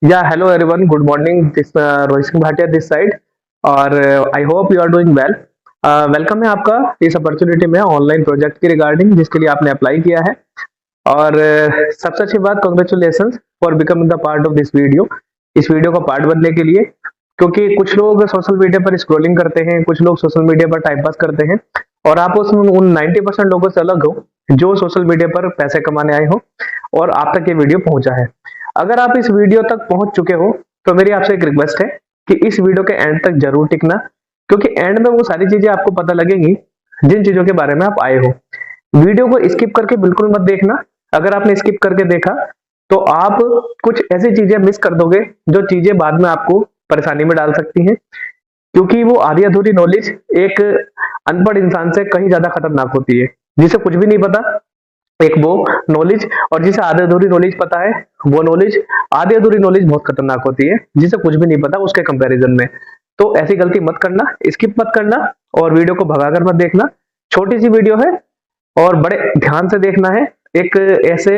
Yeah, hello everyone. Good morning. This Rohit Singh Bhatia this side और I hope you are doing well. Welcome है आपका इस opportunity में online project की regarding जिसके लिए आपने अप्लाई किया है। और सबसे अच्छी बात, congratulation for becoming the part of this video. इस वीडियो का पार्ट बनने के लिए, क्योंकि कुछ लोग सोशल मीडिया पर स्क्रॉलिंग करते हैं, कुछ लोग सोशल मीडिया पर टाइम पास करते हैं और आप उसमें उन 90% लोगों से अलग हो जो सोशल मीडिया पर पैसे कमाने आए हो और आप तक ये वीडियो पहुंचा है। अगर आप इस वीडियो तक पहुंच चुके हो तो मेरी आपसे एक रिक्वेस्ट है कि इस वीडियो के एंड तक जरूर टिकना, क्योंकि एंड में वो सारी चीजें आपको पता लगेंगी जिन चीजों के बारे में आप आए हो। वीडियो को स्किप करके बिल्कुल मत देखना। अगर आपने स्किप करके देखा तो आप कुछ ऐसी चीजें मिस कर दोगे जो चीजें बाद में आपको परेशानी में डाल सकती हैं, क्योंकि वो आधी अधूरी नॉलेज एक अनपढ़ इंसान से कहीं ज्यादा खतरनाक होती है। जिसे कुछ भी नहीं पता एक वो नॉलेज, और जिसे आधी अधूरी नॉलेज पता है वो नॉलेज, आधी अधूरी नॉलेज बहुत खतरनाक होती है जिसे कुछ भी नहीं पता उसके कंपैरिजन में। तो ऐसी गलती मत करना, स्किप मत करना और वीडियो को भगाकर मत देखना। छोटी सी वीडियो है और बड़े ध्यान से देखना है। एक ऐसे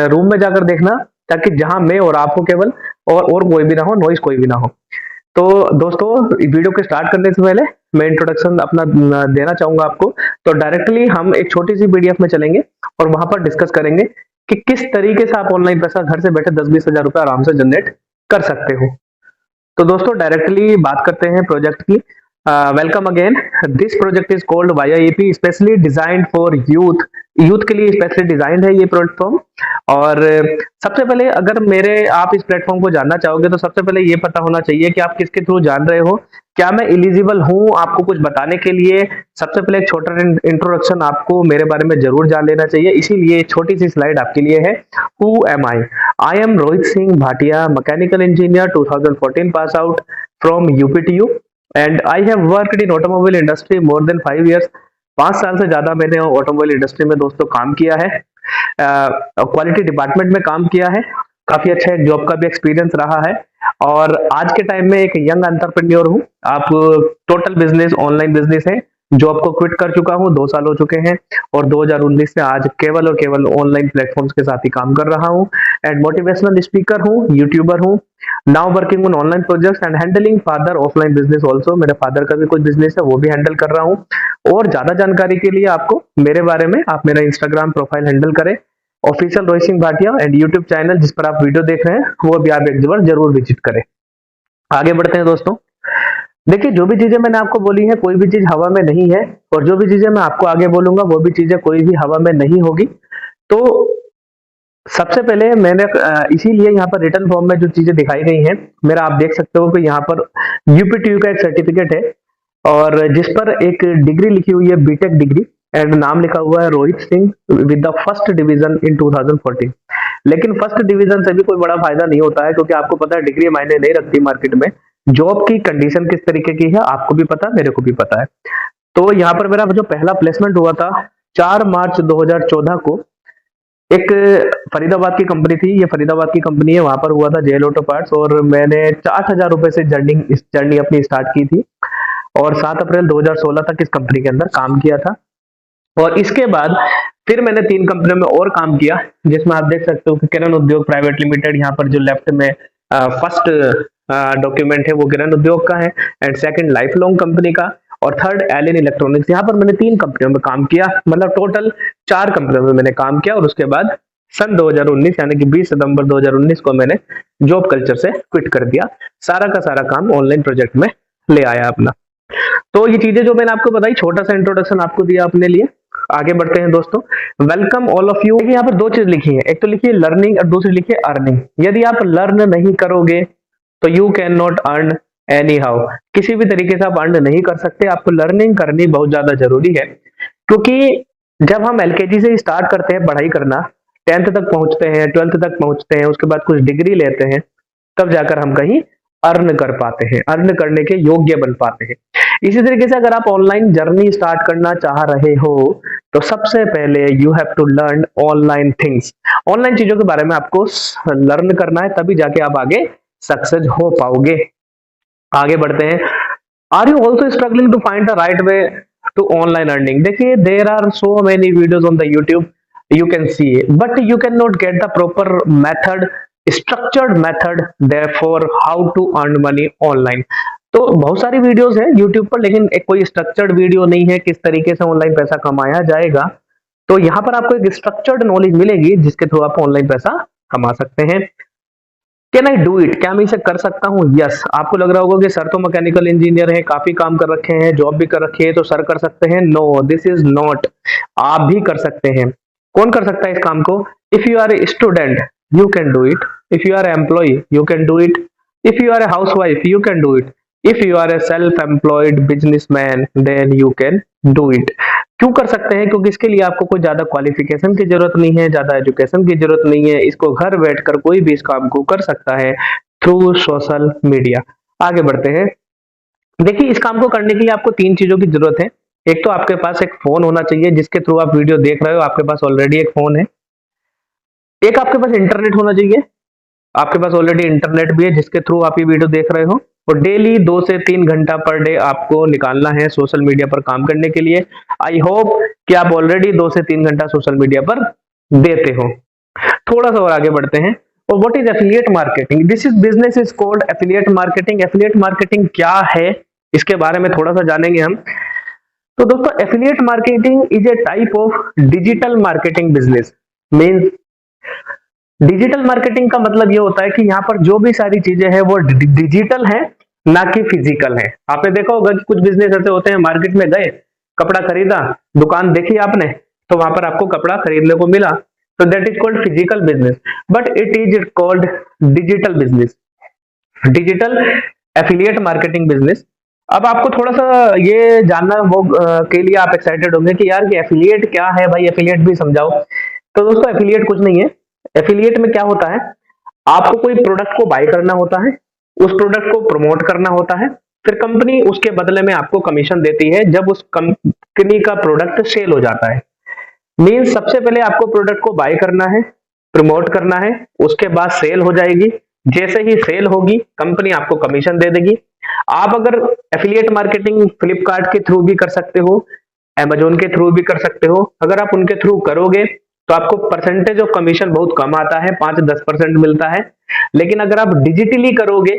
रूम में जाकर देखना ताकि जहां मैं और आप हो केवल, और कोई भी ना हो, नॉइस कोई भी ना हो। तो दोस्तों, वीडियो को स्टार्ट करने से पहले मैं इंट्रोडक्शन अपना देना चाहूंगा आपको। तो डायरेक्टली हम एक छोटी सी पीडीएफ में चलेंगे और वहां पर डिस्कस करेंगे कि किस तरीके से आप ऑनलाइन पैसा घर से बैठे 10-20 हजार रुपए आराम से जनरेट कर सकते हो। तो दोस्तों, डायरेक्टली बात करते हैं प्रोजेक्ट की। Welcome again. This project is called YIP, specially designed for youth. Youth के लिए स्पेशली डिजाइंड है ये प्लेटफॉर्म। और सबसे पहले अगर मेरे आप इस प्लेटफॉर्म को जानना चाहोगे तो सबसे पहले ये पता होना चाहिए कि आप किसके थ्रू जान रहे हो, क्या मैं एलिजिबल हूं आपको कुछ बताने के लिए। सबसे पहले एक छोटा इंट्रोडक्शन आपको मेरे बारे में जरूर जान लेना चाहिए, इसीलिए छोटी सी स्लाइड आपके लिए है। Who am I am Rohit Singh Bhatia, mechanical engineer, 2014 pass out from UPTU and I have worked in automobile industry more than 5 years। 5 साल से ज्यादा मैंने ऑटोमोबाइल इंडस्ट्री में दोस्तों काम किया है। क्वालिटी डिपार्टमेंट में काम किया है। काफी अच्छा एक जॉब का भी एक्सपीरियंस रहा है और आज के टाइम में एक यंग एंटरप्रेन्योर हूँ। आप टोटल बिजनेस ऑनलाइन बिजनेस है, जॉब को क्विट कर चुका हूँ, 2 साल हो चुके हैं और 2019 से आज केवल और केवल ऑनलाइन प्लेटफॉर्म्स के साथ ही काम कर रहा हूँ। एंड मोटिवेशनल स्पीकर हूँ, यूट्यूबर हूँ, now working on online projects and handling father offline business also. मेरे फादर का भी कुछ बिजनेस है, वो भी हैंडल कर रहा हूँ। और ज्यादा जानकारी के लिए आपको मेरे बारे में आप मेरा इंस्टाग्राम प्रोफाइल हैंडल करें, official Rohit Singh Bhatia, and YouTube channel जिस पर आप वीडियो देख रहे हैं वो भी आप एक बार जरूर विजिट करें। आगे बढ़ते हैं दोस्तों। देखिए, जो भी चीजें मैंने आपको बोली है कोई भी चीज हवा में नहीं है, और जो भी चीजें मैं आपको आगे बोलूंगा वो भी चीजें कोई भी हवा में नहीं होगी। तो सबसे पहले मैंने इसीलिए यहाँ पर रिटर्न फॉर्म में जो चीजें दिखाई गई हैं मेरा, आप देख सकते हो कि यहाँ पर यूपीटीयू का एक सर्टिफिकेट है और जिस पर एक डिग्री लिखी हुई है, बीटेक डिग्री, एंड नाम लिखा हुआ है Rohit Singh with the first division in 2014। लेकिन फर्स्ट डिवीजन से भी कोई बड़ा फायदा नहीं होता है, क्योंकि आपको पता है डिग्री मायने नहीं रखती मार्केट में। जॉब की कंडीशन किस तरीके की है आपको भी पता, मेरे को भी पता है। तो यहाँ पर मेरा जो पहला प्लेसमेंट हुआ था 4 मार्च 2014 को, एक फरीदाबाद की कंपनी थी, ये फरीदाबाद की कंपनी है, वहां पर हुआ था जेल ऑटो पार्ट्स, और मैंने 6000 रुपए से जर्नी अपनी स्टार्ट की थी और 7 अप्रैल 2016 तक इस कंपनी के अंदर काम किया था। और इसके बाद फिर मैंने 3 कंपनियों में और काम किया, जिसमें आप देख सकते हो कि किरण उद्योग प्राइवेट लिमिटेड, यहाँ पर जो लेफ्ट में फर्स्ट डॉक्यूमेंट है वो किरण उद्योग का है, and second life long company का, और थर्ड एलियन इलेक्ट्रॉनिक्स। यहाँ पर मैंने 3 कंपनियों में काम किया, मतलब टोटल 4 कंपनियों में मैंने काम किया। और उसके बाद सन 2019 यानी कि 20 सितंबर 2019 को मैंने जॉब कल्चर से क्विट कर दिया, सारा का सारा काम ऑनलाइन प्रोजेक्ट में ले आया अपना। तो ये चीजें जो मैंने आपको बताई, छोटा सा इंट्रोडक्शन आपको दिया अपने लिए। आगे बढ़ते हैं दोस्तों। Welcome all of you. यहाँ पर 2 चीज लिखी है, एक तो लिखी है लर्निंग और दूसरी लिखी है अर्निंग। यदि आप लर्न नहीं करोगे तो you can not earn any how, किसी भी तरीके से आप अर्न नहीं कर सकते। आपको लर्निंग करनी बहुत ज्यादा जरूरी है, क्योंकि जब हम एलकेजी से स्टार्ट करते हैं पढ़ाई करना, 10th तक पहुंचते हैं, 12th तक पहुंचते हैं, उसके बाद कुछ डिग्री लेते हैं, तब जाकर हम कहीं अर्न कर पाते हैं, अर्न करने के योग्य बन पाते हैं। इसी तरीके से अगर आप ऑनलाइन जर्नी स्टार्ट करना चाह रहे हो तो सबसे पहले you have to learn online things. Online चीजों के बारे में आपको लर्न करना है, तभी जाके आप आगे सक्सेस हो पाओगे। आगे बढ़ते हैं। Are you also struggling to find the right way to online earning? देखिए, there are so many videos on the youtube you can see, but you cannot get the proper method structured method therefore how to earn money online. तो बहुत सारी videos हैं YouTube पर, लेकिन एक कोई structured video नहीं है किस तरीके से ऑनलाइन पैसा कमाया जाएगा। तो यहाँ पर आपको एक स्ट्रक्चर्ड नॉलेज मिलेगी जिसके थ्रू आप ऑनलाइन पैसा कमा सकते हैं। कैन आई डू इट, क्या मैं इसे कर सकता हूँ? यस। आपको लग रहा होगा कि सर तो मैकेनिकल इंजीनियर है, काफी काम कर रखे हैं, जॉब भी कर रखी है, तो सर कर सकते हैं। No, this is not. आप भी कर सकते हैं। कौन कर सकता है इस काम को? If you are a student you can do it, if you are employ you can do it, if you are a housewife you can do it, if you are a self employed businessman then you can do it. क्यों कर सकते हैं? क्योंकि इसके लिए आपको कोई ज्यादा क्वालिफिकेशन की जरूरत नहीं है, ज्यादा एजुकेशन की जरूरत नहीं है। इसको घर बैठकर कोई भी इस काम को कर सकता है थ्रू सोशल मीडिया। आगे बढ़ते हैं। देखिए, इस काम को करने के लिए आपको 3 चीजों की जरूरत है। एक तो आपके पास एक फोन होना चाहिए जिसके थ्रू आप वीडियो देख रहे हो, आपके पास ऑलरेडी एक फोन है। एक आपके पास इंटरनेट होना चाहिए, आपके पास ऑलरेडी इंटरनेट भी है जिसके थ्रू आप ये वीडियो देख रहे हो। और डेली 2 से 3 घंटा पर डे आपको निकालना है सोशल मीडिया पर काम करने के लिए। आई होप कि आप ऑलरेडी 2 से 3 घंटा सोशल मीडिया पर देते हो। थोड़ा सा और आगे बढ़ते हैं। और what is affiliate marketing? This is business is called affiliate marketing. Affiliate marketing क्या है, इसके बारे में थोड़ा सा जानेंगे हम। तो दोस्तों, affiliate marketing is a type of digital marketing business. Means digital marketing का मतलब ये होता है कि यहाँ पर जो भी सारी चीजें हैं वो डिजिटल है, ना कि फिजिकल है। आपने देखा होगा कि कुछ बिजनेस ऐसे होते हैं, मार्केट में गए, कपड़ा खरीदा, दुकान देखी आपने, तो वहां पर आपको कपड़ा खरीदने को मिला, तो that is called physical business. But it is called digital business, digital affiliate marketing business. अब आपको थोड़ा सा ये जानना वो के लिए आप एक्साइटेड होंगे कि यार ये एफिलिएट क्या है भाई, एफिलिएट भी समझाओ। तो दोस्तों, एफिलिएट कुछ नहीं है। एफिलिएट में क्या होता है, आपको कोई प्रोडक्ट को बाय करना होता है, उस प्रोडक्ट को प्रमोट करना होता है, फिर कंपनी उसके बदले में आपको कमीशन देती है जब उस कंपनी का प्रोडक्ट सेल हो जाता है। मींस सबसे पहले आपको प्रोडक्ट को बाय करना है, प्रमोट करना है, उसके बाद सेल हो जाएगी। जैसे ही सेल होगी कंपनी आपको कमीशन दे देगी। आप अगर एफिलिएट मार्केटिंग फ्लिपकार्ट के थ्रू भी कर सकते हो, अमेजोन के थ्रू भी कर सकते हो। अगर आप उनके थ्रू करोगे तो आपको परसेंटेज ऑफ कमीशन बहुत कम आता है, 5-10% मिलता है। लेकिन अगर आप डिजिटली करोगे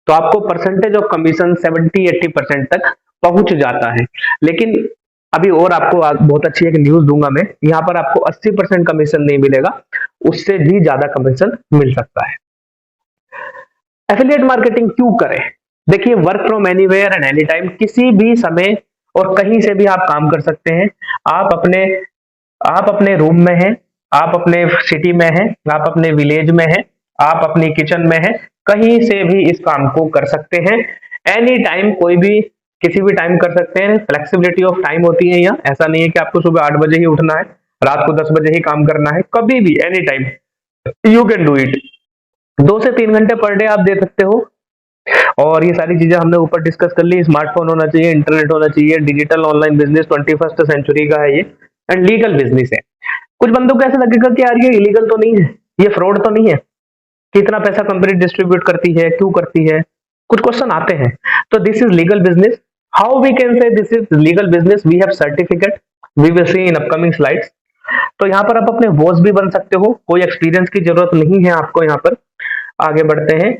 तो आपको परसेंटेज ऑफ कमीशन 70-80% तक पहुंच जाता है। लेकिन अभी और आपको बहुत अच्छी एक न्यूज दूंगा मैं, यहाँ पर आपको 80% कमीशन नहीं मिलेगा, उससे भी ज्यादा कमीशन मिल सकता है। एफिलिएट मार्केटिंग क्यों करें? देखिए, work from anywhere and any time, किसी भी समय और कहीं से भी आप काम कर सकते हैं। आप अपने रूम में हैं, आप अपने सिटी में हैं, आप अपने विलेज में हैं, आप अपनी किचन में हैं, कहीं से भी इस काम को कर सकते हैं। एनी टाइम, कोई भी किसी भी टाइम कर सकते हैं। फ्लेक्सिबिलिटी ऑफ टाइम होती है यहाँ। ऐसा नहीं है कि आपको सुबह 8 बजे ही उठना है, रात को 10 बजे ही काम करना है। कभी भी, any time you can do it. 2 से 3 घंटे पर डे आप दे सकते हो। और ये सारी चीजें हमने ऊपर डिस्कस कर ली। स्मार्टफोन होना चाहिए, इंटरनेट होना चाहिए, digital online business 21st century का है ये, एंड लीगल बिजनेस है। कुछ बंदों को ऐसा लगेगा कि यार ये इलीगल तो नहीं है, ये फ्रॉड तो नहीं है, कितना पैसा कंपनी डिस्ट्रीब्यूट करती है, क्यों करती है, कुछ क्वेश्चन आते हैं। तो this is legal business. How we can say this is legal business? We have certificate, we will see in upcoming slides. तो यहाँ पर आप अपने बॉस भी बन सकते हो, कोई एक्सपीरियंस की जरूरत नहीं है आपको यहाँ पर। आगे बढ़ते हैं।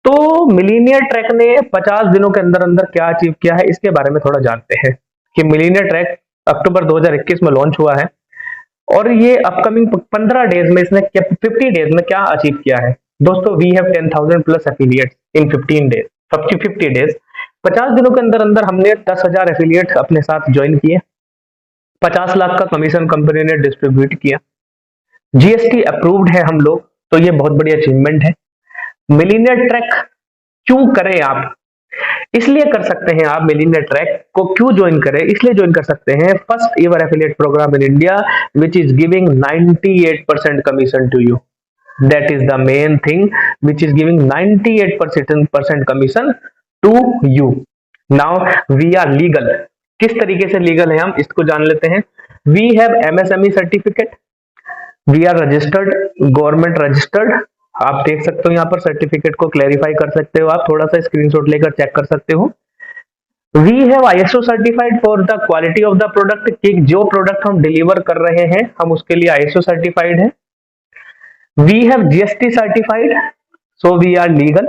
तो मिलीनियर ट्रैक ने 50 दिनों के अंदर अंदर क्या अचीव किया है, इसके बारे में थोड़ा जानते हैं कि मिलीनियर ट्रैक अक्टूबर 2021 में लॉन्च हुआ है और ये अपकमिंग 15 डेज में इसने 50 डेज में क्या अचीव किया है। दोस्तों, we have 10,000 plus affiliates in 15 days, 50 days. 50 दिनों के अंदर अंदर हमने 10,000 एफिलिएट्स अपने साथ ज्वाइन किए, 50 लाख का कमीशन कंपनी ने डिस्ट्रीब्यूट किया, जीएसटी अप्रूव्ड है हम लोग, तो ये बहुत बड़ी अचीवमेंट है। मिलीनियर ट्रैक क्यों करें आप? इसलिए कर सकते हैं आप। मिलीनियर ट्रैक को क्यों ज्वाइन करें? इसलिए ज्वाइन कर सकते हैं, first ever affiliate program in India which is giving 98% commission to you. That is the main thing, which is giving 98% commission to you. Now we are legal. किस तरीके से लीगल है हम इसको जान लेते हैं। We have MSME certificate, we are registered, government registered. आप देख सकते हो यहाँ पर सर्टिफिकेट को क्लैरिफाई कर सकते हो, आप थोड़ा सा स्क्रीनशॉट लेकर चेक कर सकते हो। We have ISO certified for the quality of the product, कि जो प्रोडक्ट हम डिलीवर कर रहे हैं हम उसके लिए आईएसओ सर्टिफाइड है। We have GST certified, so we are legal.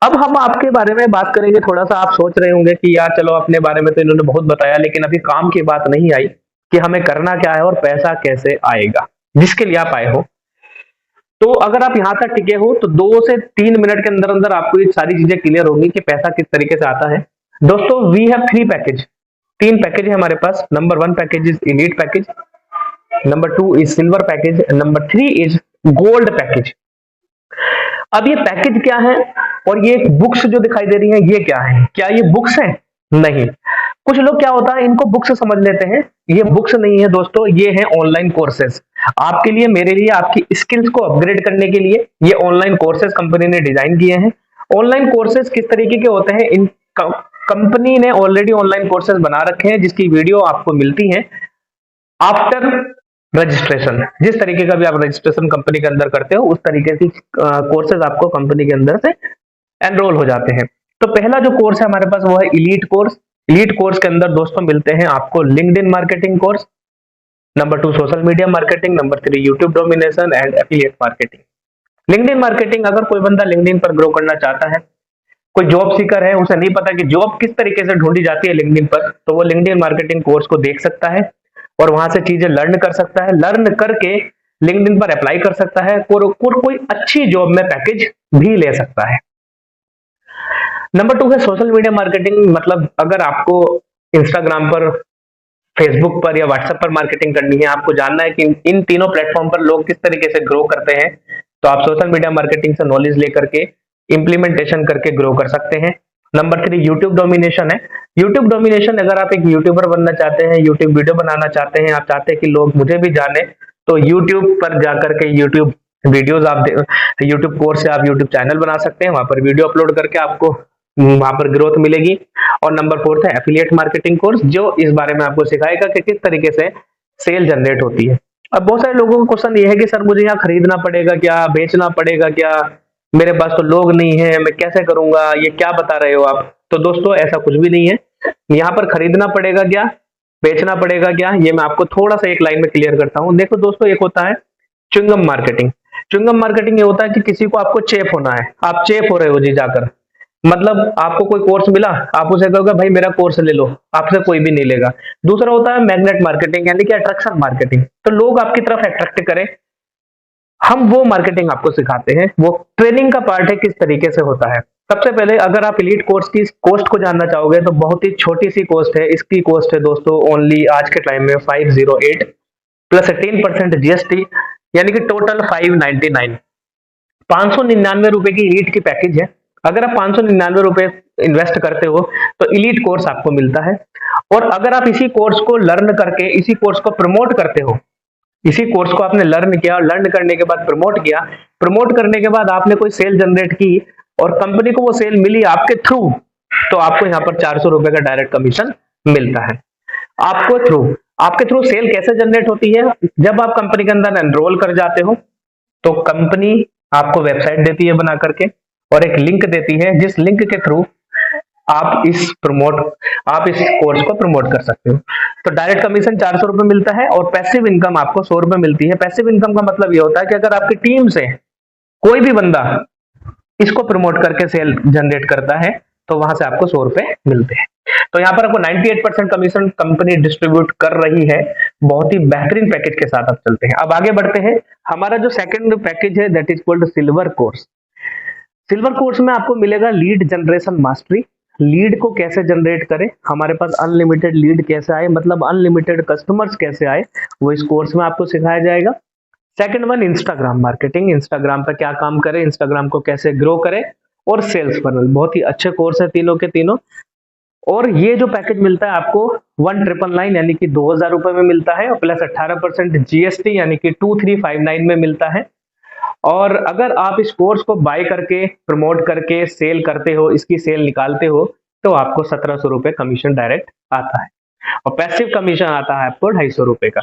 अब हम आपके बारे में बात करेंगे। थोड़ा सा आप सोच रहे होंगे कि यार चलो अपने बारे में तो इन्होंने बहुत बताया, लेकिन अभी काम की बात नहीं आई कि हमें करना क्या है और पैसा कैसे आएगा जिसके लिए आप आए हो। तो अगर आप यहाँ तक टिके हो तो 2 से 3 मिनट के अंदर अंदर आपको ये सारी चीजें क्लियर होंगी कि पैसा किस तरीके से आता है। दोस्तों वी हैव 3 पैकेज, 3 पैकेज है हमारे पास। Number 1 package is elite package, number 2 is silver package, number 3 is gold package. अब ये पैकेज क्या है और ये बुक्स जो दिखाई दे रही है ये क्या है? क्या ये बुक्स है? नहीं। कुछ लोग क्या होता है इनको बुक्स समझ लेते हैं, ये बुक्स नहीं है दोस्तों, ये है ऑनलाइन कोर्सेज। आपके लिए, मेरे लिए, आपकी स्किल्स को अपग्रेड करने के लिए ये ऑनलाइन कोर्सेज कंपनी ने डिजाइन किए हैं। ऑनलाइन कोर्सेज किस तरीके के होते हैं? इन कंपनी ने ऑलरेडी ऑनलाइन कोर्सेज बना रखे हैं जिसकी वीडियो आपको मिलती है आफ्टर रजिस्ट्रेशन। जिस तरीके का भी आप रजिस्ट्रेशन कंपनी के अंदर करते हो उस तरीके की कोर्सेज आपको कंपनी के अंदर से एनरोल हो जाते हैं। तो पहला जो कोर्स है हमारे पास वो है इलीट कोर्स। इलीट कोर्स के अंदर दोस्तों मिलते हैं आपको LinkedIn marketing course, number 2 social media marketing, number 3 YouTube domination and affiliate marketing. LinkedIn marketing, अगर कोई बंदा लिंक्डइन पर ग्रो करना चाहता है, कोई जॉब सीकर है, उसे नहीं पता कि जॉब किस तरीके से ढूंढी जाती है लिंक्डइन पर, तो वो लिंक्डइन मार्केटिंग कोर्स को देख सकता है और वहां से चीजें लर्न कर सकता है। लर्न करके लिंक्डइन पर अप्लाई कर सकता है और कोई अच्छी जॉब में पैकेज भी ले सकता है। नंबर 2 है सोशल मीडिया मार्केटिंग। मतलब अगर आपको इंस्टाग्राम पर, फेसबुक पर या व्हाट्सएप पर मार्केटिंग करनी है, आपको जानना है कि इन तीनों प्लेटफॉर्म पर लोग किस तरीके से ग्रो करते हैं, तो आप सोशल मीडिया मार्केटिंग से नॉलेज लेकर के इंप्लीमेंटेशन करके ग्रो कर सकते हैं। नंबर 3 यूट्यूब डोमिनेशन है। यूट्यूब डोमिनेशन, अगर आप एक यूट्यूबर बनना चाहते हैं, यूट्यूब वीडियो बनाना चाहते हैं, आप चाहते हैं कि लोग मुझे भी जाने, तो यूट्यूब पर जाकर के यूट्यूब वीडियोज आप यूट्यूब कोर्स से आप यूट्यूब चैनल बना सकते हैं, वहां पर वीडियो अपलोड करके आपको वहां पर ग्रोथ मिलेगी। और नंबर 4 है एफिलिएट मार्केटिंग कोर्स, जो इस बारे में आपको सिखाएगा कि किस तरीके से सेल जनरेट होती है। अब बहुत सारे लोगों का क्वेश्चन ये है कि सर मुझे यहाँ खरीदना पड़ेगा क्या, बेचना पड़ेगा क्या, मेरे पास तो लोग नहीं है, मैं कैसे करूंगा, ये क्या बता रहे हो आप? तो दोस्तों ऐसा कुछ भी नहीं है। यहाँ पर खरीदना पड़ेगा क्या, बेचना पड़ेगा क्या, ये मैं आपको थोड़ा सा एक लाइन में क्लियर करता हूँ। देखो दोस्तों, एक होता है च्युइंगम मार्केटिंग। च्युइंगम मार्केटिंग ये होता है कि किसी को आपको चेप होना है, आप चेप हो रहे हो जी जाकर, मतलब आपको कोई कोर्स मिला, आप उसे कहोगे भाई मेरा कोर्स ले लो, आपसे कोई भी नहीं लेगा। दूसरा होता है मैग्नेट मार्केटिंग, यानी कि अट्रैक्शन मार्केटिंग, तो लोग आपकी तरफ अट्रैक्ट करें, हम वो मार्केटिंग आपको सिखाते हैं। वो ट्रेनिंग का पार्ट है, किस तरीके से होता है। सबसे पहले अगर आप एलीट कोर्स की कॉस्ट को जानना चाहोगे तो बहुत ही छोटी सी कॉस्ट है। इसकी कॉस्ट है दोस्तों ओनली आज के टाइम में 508 प्लस 18% जीएसटी, यानी कि टोटल 599, 599 रुपए की इलीट की पैकेज है। अगर आप 599 रुपए इन्वेस्ट करते हो तो इलीट कोर्स आपको मिलता है। और अगर आप इसी कोर्स को लर्न करके, इसी कोर्स को प्रमोट करते हो, इसी कोर्स को आपने लर्न किया, लर्न करने के बाद प्रमोट किया, प्रमोट करने के बाद आपने कोई सेल जनरेट की और कंपनी को वो सेल मिली आपके थ्रू, तो आपको यहाँ पर 400 रुपए का डायरेक्ट कमीशन मिलता है। आपके थ्रू सेल कैसे जनरेट होती है? जब आप कंपनी के अंदर एनरोल कर जाते हो तो कंपनी आपको वेबसाइट देती है बना करके और एक लिंक देती है, जिस लिंक के थ्रू आप इस कोर्स को प्रमोट कर सकते हो। तो डायरेक्ट कमीशन 400 रुपए मिलता है और पैसिव इनकम आपको 100 रुपए मिलती है। पैसिव इनकम का मतलब ये होता है कि अगर आपकी टीम से कोई भी बंदा इसको प्रमोट करके सेल जनरेट करता है तो वहां से आपको 100 रुपए मिलते हैं। तो यहाँ पर आपको 98% कमीशन कंपनी डिस्ट्रीब्यूट कर रही है। बहुत ही बेहतरीन पैकेज के साथ आप चलते हैं। अब आगे बढ़ते हैं। हमारा जो सेकंड पैकेज है that is called silver course. Silver course में आपको मिलेगा लीड जनरेशन मास्टरी। लीड को कैसे जनरेट करें, हमारे पास अनलिमिटेड लीड कैसे आए, मतलब अनलिमिटेड कस्टमर्स कैसे आए, वो इस कोर्स में आपको सिखाया जाएगा। Second one Instagram marketing, Instagram पर क्या काम करें, इंस्टाग्राम को कैसे ग्रो करें, और सेल्स फनल। बहुत ही अच्छे कोर्स है तीनों के तीनों। और ये जो पैकेज मिलता है आपको 1999 यानी कि 2000 रुपए में मिलता है और प्लस 18% जीएसटी यानी कि 2359 में मिलता है। और अगर आप इस कोर्स को बाय करके, प्रमोट करके सेल करते हो, इसकी सेल निकालते हो, तो आपको 1700 रुपए कमीशन डायरेक्ट आता है और पैसिव कमीशन आता है आपको 250 रुपए का।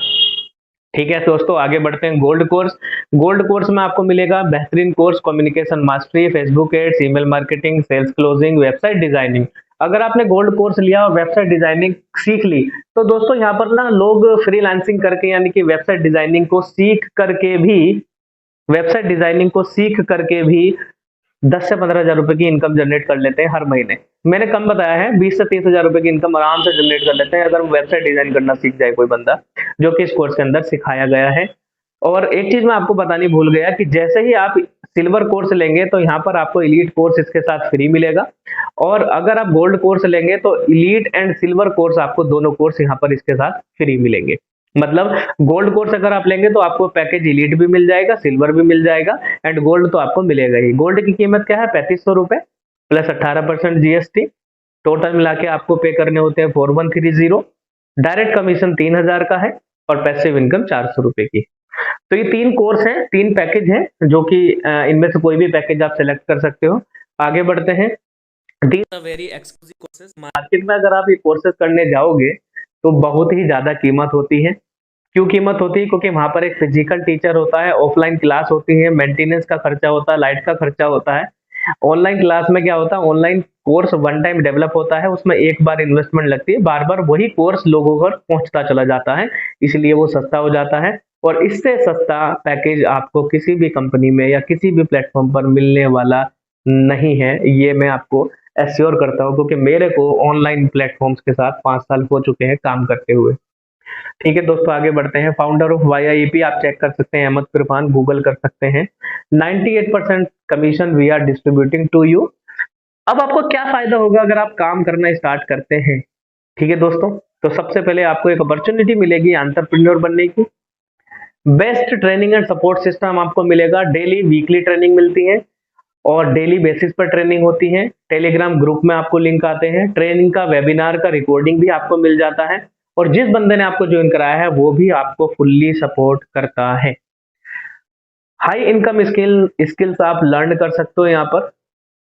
ठीक है दोस्तों, आगे बढ़ते हैं। Gold course. गोल्ड कोर्स में आपको मिलेगा बेहतरीन course communication mastery, Facebook ads, email marketing, sales closing, website designing. अगर आपने गोल्ड कोर्स लिया और वेबसाइट डिजाइनिंग सीख ली तो दोस्तों यहाँ पर ना लोग फ्रीलांसिंग करके, यानी कि वेबसाइट डिजाइनिंग को सीख करके भी वेबसाइट डिजाइनिंग को सीख करके भी 10 से 15 हज़ार रुपए की इनकम जनरेट कर लेते हैं हर महीने। मैंने कम बताया है, 20 से 30 हज़ार रुपए की इनकम आराम से जनरेट कर लेते हैं अगर वो वेबसाइट डिजाइन करना सीख जाए कोई बंदा, जो कि इस कोर्स के अंदर सिखाया गया है। और एक चीज मैं आपको बतानी भूल गया कि जैसे ही आप सिल्वर कोर्स लेंगे तो यहाँ पर आपको इलीट कोर्स इसके साथ फ्री मिलेगा, और अगर आप गोल्ड कोर्स लेंगे तो इलीट एंड सिल्वर कोर्स आपको दोनों कोर्स यहाँ पर इसके साथ फ्री मिलेंगे। मतलब गोल्ड कोर्स अगर आप लेंगे तो आपको पैकेज इलीट भी मिल जाएगा, सिल्वर भी मिल जाएगा, एंड गोल्ड तो आपको मिलेगा ही। गोल्ड की कीमत क्या है? 3500 रुपए प्लस 18% जीएसटी। टोटल मिला के आपको पे करने होते हैं 4130। डायरेक्ट कमीशन 3000 का है और पैसिव इनकम 400 रुपए की। तो ये 3 कोर्स हैं, 3 पैकेज हैं, जो कि इनमें से कोई भी पैकेज आप सेलेक्ट कर सकते हो। आगे बढ़ते हैं। These are very exclusive courses. Market में अगर आप ये कोर्सेज करने जाओगे तो बहुत ही ज्यादा कीमत होती है। क्यों कीमत होती है? क्योंकि वहां पर एक फिजिकल टीचर होता है, ऑफलाइन क्लास होती है, मेंटेनेंस का खर्चा होता है, लाइट का खर्चा होता है। ऑनलाइन क्लास में क्या होता है? Online course one time develop होता है, उसमें एक बार इन्वेस्टमेंट लगती है, बार बार वही कोर्स लोगों पर पहुंचता चला जाता है, इसलिए वो सस्ता हो जाता है। और इससे सस्ता पैकेज आपको किसी भी कंपनी में या किसी भी प्लेटफॉर्म पर मिलने वाला नहीं है, ये मैं आपको एश्योर करता हूँ, क्योंकि मेरे को ऑनलाइन प्लेटफॉर्म्स के साथ 5 साल हो चुके हैं काम करते हुए। ठीक है दोस्तों, आगे बढ़ते हैं। फाउंडर ऑफ YIEP आप चेक कर सकते हैं, अहमद फिरफान, गूगल कर सकते हैं। 98% commission we are distributing to you. अब आपको क्या फायदा होगा अगर आप काम करना स्टार्ट करते हैं? ठीक है दोस्तों, तो सबसे पहले आपको एक अपॉर्चुनिटी मिलेगी एंटरप्रेन्योर बनने की। Best training and support system आपको मिलेगा। डेली वीकली ट्रेनिंग मिलती है और डेली बेसिस पर ट्रेनिंग होती है। टेलीग्राम ग्रुप में आपको लिंक आते हैं। ट्रेनिंग का वेबिनार का रिकॉर्डिंग भी आपको मिल जाता है, और जिस बंदे ने आपको ज्वाइन कराया है वो भी आपको फुल्ली सपोर्ट करता है। हाई इनकम स्किल्स आप लर्न कर सकते हो यहाँ पर।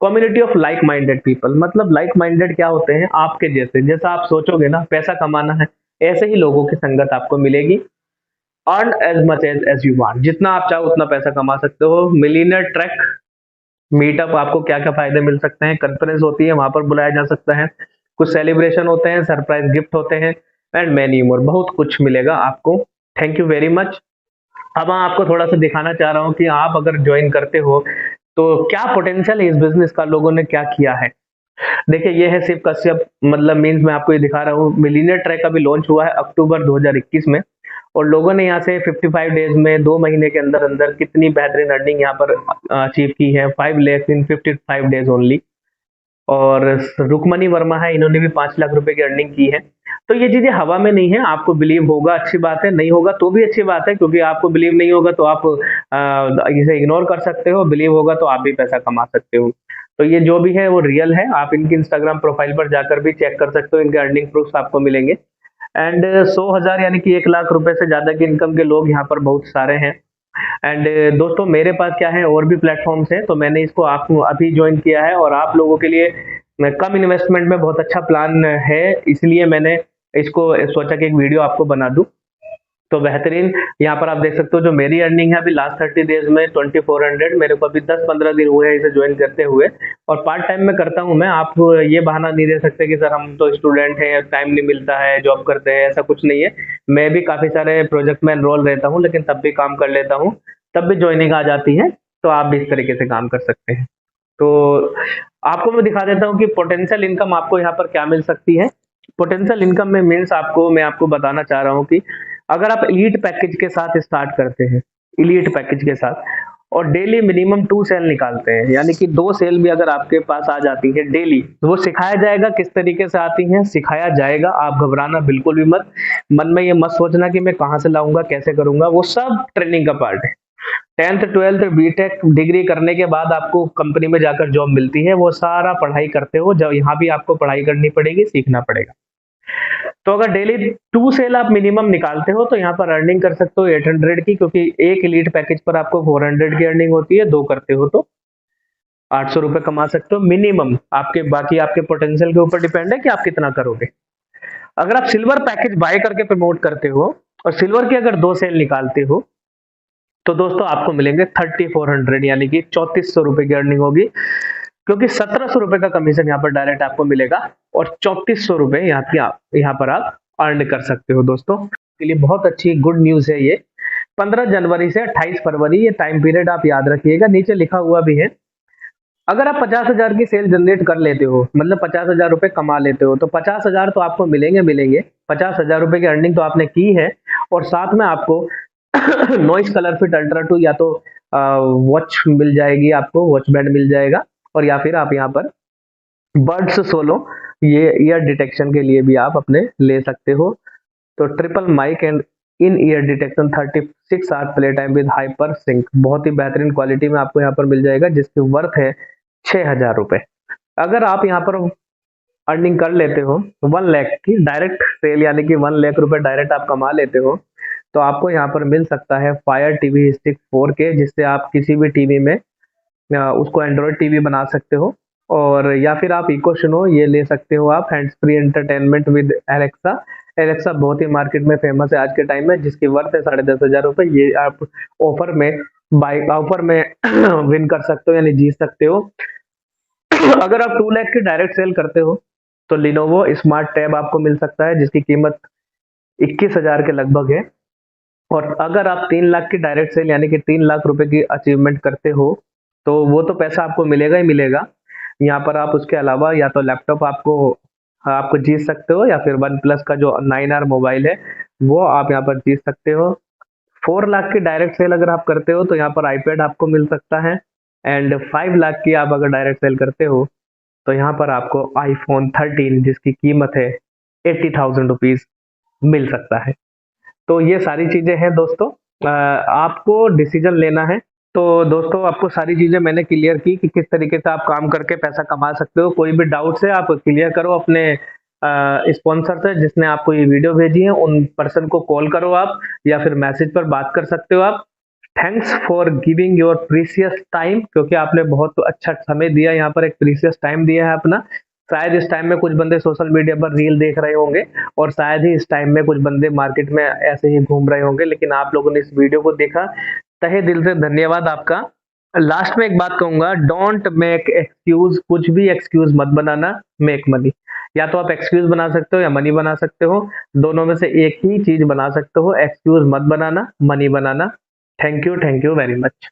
Community of like minded people, मतलब लाइक माइंडेड क्या होते हैं? आपके जैसे, जैसा आप सोचोगे ना पैसा कमाना है, ऐसे ही लोगों की संगत आपको मिलेगी। Earn as much as you want, जितना आप चाहो उतना पैसा कमा सकते हो। मिलियनर ट्रैक मीटअप, आपको क्या क्या फायदे मिल सकते हैं? कॉन्फ्रेंस होती है, वहां पर बुलाया जा सकता है, कुछ सेलिब्रेशन होते हैं, सरप्राइज गिफ्ट होते हैं, एंड मैनी मोर, बहुत कुछ मिलेगा आपको। Thank you very much. अब मैं आपको थोड़ा सा दिखाना चाह रहा हूँ कि आप अगर ज्वाइन करते हो तो क्या पोटेंशियल है इस बिजनेस का, लोगों ने क्या किया है। देखिए, ये है शिव कश्यप, मतलब मीन्स मैं आपको ये दिखा रहा हूँ। मिलीनियर ट्रैक अभी लॉन्च हुआ है अक्टूबर 2021 में, और लोगों ने यहाँ से 55 डेज में, 2 महीने के अंदर अंदर कितनी बेहतरीन अर्निंग यहाँ पर अचीव की है, 5 lakhs इन 55 डेज ओनली। और रुकमणी वर्मा है, इन्होंने भी 5 लाख रुपए की अर्निंग की है। तो ये चीजें हवा में नहीं है, आपको बिलीव होगा अच्छी बात है, नहीं होगा तो भी अच्छी बात है, क्योंकि आपको बिलीव नहीं होगा तो आप इसे इग्नोर कर सकते हो, बिलीव होगा तो आप भी पैसा कमा सकते हो। तो ये जो भी है वो रियल है, आप इनकी इंस्टाग्राम प्रोफाइल पर जाकर भी चेक कर सकते हो, इनके अर्निंग प्रूफ आपको मिलेंगे। एंड 100,000 यानी कि 1 लाख रुपए से ज्यादा की इनकम के लोग यहाँ पर बहुत सारे हैं। एंड दोस्तों, मेरे पास क्या है, और भी प्लेटफॉर्म्स हैं, तो मैंने इसको आपको अभी ज्वाइन किया है, और आप लोगों के लिए कम इन्वेस्टमेंट में बहुत अच्छा प्लान है, इसलिए मैंने इसको सोचा कि एक वीडियो आपको बना दूं। तो बेहतरीन, यहाँ पर आप देख सकते हो जो मेरी अर्निंग है अभी लास्ट 30 डेज में 2400, मेरे को अभी 10-15 दिन हुए हैं इसे ज्वाइन करते हुए, और पार्ट टाइम में करता हूँ मैं। आप ये बहाना नहीं दे सकते कि सर हम तो स्टूडेंट हैं, टाइम नहीं मिलता है, जॉब करते हैं, ऐसा कुछ नहीं है। मैं भी काफी सारे प्रोजेक्ट में एनरोल रहता हूँ, लेकिन तब भी काम कर लेता हूँ, तब भी ज्वाइनिंग आ जाती है, तो आप भी इस तरीके से काम कर सकते हैं। तो आपको मैं दिखा देता हूँ कि पोटेंशियल इनकम आपको यहाँ पर क्या मिल सकती है। पोटेंशियल इनकम में मीन्स मैं आपको बताना चाह रहा हूँ कि अगर आप इलीट पैकेज के साथ स्टार्ट करते हैं, इलीट पैकेज के साथ, और डेली मिनिमम 2 सेल निकालते हैं, यानी कि 2 सेल भी अगर आपके पास आ जाती है डेली, तो वो सिखाया जाएगा किस तरीके से आती हैं, सिखाया जाएगा। आप घबराना बिल्कुल भी मत, मन में ये मत सोचना कि मैं कहाँ से लाऊंगा, कैसे करूंगा, वो सब ट्रेनिंग का पार्ट है। 10th 12th बीटेक डिग्री करने के बाद आपको कंपनी में जाकर जॉब मिलती है, वो सारा पढ़ाई करते हो, जब यहाँ भी आपको पढ़ाई करनी पड़ेगी, सीखना पड़ेगा। तो अगर डेली 2 सेल आप मिनिमम निकालते हो तो यहाँ पर अर्निंग कर सकते हो 800 की, क्योंकि एक एलीट पैकेज पर आपको 400 की अर्निंग होती है, 2 करते हो तो 800 रुपए कमा सकते हो मिनिमम। आपके बाकी आपके पोटेंशियल के ऊपर डिपेंड है कि आप कितना करोगे। अगर आप सिल्वर पैकेज बाय करके प्रमोट करते हो और सिल्वर के अगर 2 सेल निकालते हो तो दोस्तों आपको मिलेंगे 3400, यानी कि 3400 रुपए की अर्निंग होगी, क्योंकि 1700 रुपए का कमीशन यहाँ पर डायरेक्ट आपको मिलेगा, और 3400 रुपए यहाँ पर आप अर्न कर सकते हो। दोस्तों के लिए बहुत अच्छी गुड न्यूज है ये, 15 जनवरी से 28 फरवरी, ये टाइम पीरियड आप याद रखिएगा। नीचे लिखा हुआ भी है, अगर आप 50,000 की सेल जनरेट कर लेते हो, मतलब 50,000 रुपए कमा लेते हो, तो 50,000 तो आपको मिलेंगे मिलेंगे। 50,000 रुपए की अर्निंग तो आपने की है, और साथ में आपको नॉइस कलर फिट अल्ट्रा 2 या तो वॉच मिल जाएगी, आपको वॉच बैंड मिल जाएगा, और या फिर आप यहाँ पर बर्ड्स सोलो, ये ईयर डिटेक्शन के लिए भी आप अपने ले सकते हो। तो triple mic and in ear detection 36 hour play time with hyper sync, बहुत ही बेहतरीन क्वालिटी में आपको यहाँ पर मिल जाएगा, जिसकी वर्थ है 6,000 रुपए। अगर आप यहाँ पर अर्निंग कर लेते हो 1 लाख की डायरेक्ट सेल, यानी कि 1 लाख रुपए डायरेक्ट आप कमा लेते हो, तो आपको यहाँ पर मिल सकता है फायर टीवी स्टिक 4K, जिससे आप किसी भी टीवी में उसको एंड्रॉयड टीवी बना सकते हो। और या फिर आप इको सुनो, ये ले सकते हो आप, hands free entertainment with Alexa. Alexa बहुत ही मार्केट में फेमस है आज के टाइम में, जिसकी वर्थ है 10,500 रुपए। ये आप ऑफर में विन कर सकते हो, यानी जीत सकते हो। अगर आप 2 लाख की डायरेक्ट सेल करते हो, तो लिनोवो स्मार्ट टैब आपको मिल सकता है, जिसकी कीमत 21,000 के लगभग है। और अगर आप 3 लाख की डायरेक्ट सेल, यानी कि 3 लाख रुपए की अचीवमेंट करते हो, तो वो तो पैसा आपको मिलेगा ही मिलेगा। यहाँ पर आप उसके अलावा या तो लैपटॉप आपको जीत सकते हो, या फिर वन प्लस का जो 9R मोबाइल है वो आप यहाँ पर जीत सकते हो। 4 लाख की डायरेक्ट सेल अगर आप करते हो, तो यहाँ पर आईपैड आपको मिल सकता है। एंड 5 लाख की आप अगर डायरेक्ट सेल करते हो, तो यहाँ पर आपको आईफोन 13 जिसकी कीमत है 80,000 रुपीज मिल सकता है। तो ये सारी चीजें हैं दोस्तों, आपको डिसीजन लेना है। तो दोस्तों, आपको सारी चीजें मैंने क्लियर की कि किस तरीके से आप काम करके पैसा कमा सकते हो। कोई भी डाउट्स है आप क्लियर करो अपने स्पॉन्सर से, जिसने आपको ये वीडियो भेजी है, उन पर्सन को कॉल करो आप, या फिर मैसेज पर बात कर सकते हो आप। Thanks for giving your precious time, क्योंकि आपने बहुत अच्छा समय दिया, यहाँ पर एक प्रीसियस टाइम दिया है अपना। शायद इस टाइम में कुछ बंदे सोशल मीडिया पर रील देख रहे होंगे, और शायद ही इस टाइम में कुछ बंदे मार्केट में ऐसे ही घूम रहे होंगे, लेकिन आप लोगों ने इस वीडियो को देखा, तहे दिल से धन्यवाद आपका। लास्ट में एक बात कहूंगा, डोंट मेक एक्सक्यूज, कुछ भी एक्सक्यूज मत बनाना, मेक मनी। या तो आप एक्सक्यूज बना सकते हो या मनी बना सकते हो, दोनों में से एक ही चीज बना सकते हो। एक्सक्यूज मत बनाना, मनी बनाना। Thank you very much.